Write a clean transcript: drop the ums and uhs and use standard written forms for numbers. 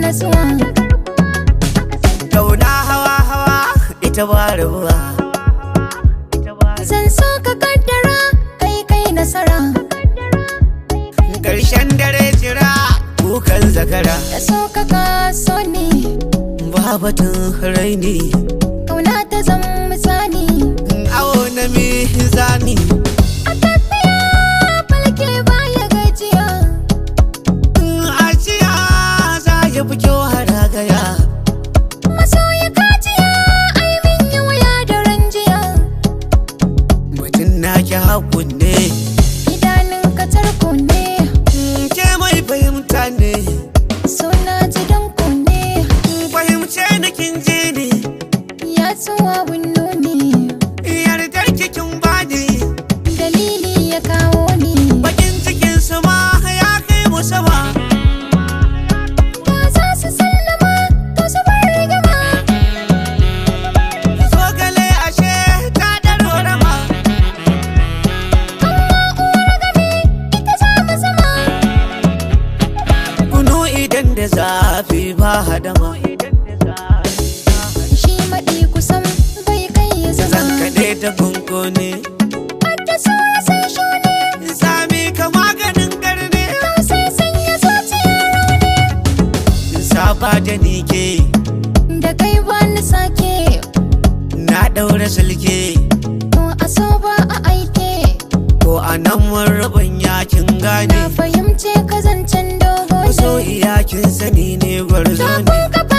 nasuwa. Kauna hawa ita ba rabuwa. Zan so ka kaddara kai nasara. Karshen dare jira kukan zakara. Da so ka kaso ni Ba batun raini. kauna ta zama tsani. Awo na mizani. A tafiya falke baya gajiya. Ajiya za ya fi kyau haragaya. Masoya kajiya ai min yi wuya da ranjiya. Mutum na ki haku ne. Idanun ka tarko ne. Ke mai fahimta ne. Suna ji danko ne. Fahimce na kin je ne. Ya tsuwa wunno ne. Yardar kikin bani. Dalili ya kawo ni. Bakin cikin su ma ya kai mu sama. Da za su sallama to su bar rigama. Zogale ashe ta daro rama. Amma uwar gami ita za mu zama. Kunu idan da zafi ba hadama. Shi maɗi kusan bai kai ya Zan zama. kaɗe ta kunko ne. Hadda saura sai shone. Sami ka maganin garne. Sai sanya zuciya rauni. Saba da ni ke. Da kai ba ni sake. Na ɗaura silke. To a so ba a aike. Ko a nan mun rabin yakin gane. Na fahimce ka zancen dogo So ne. iyakin sani ne gwarzo ne. Takun kafa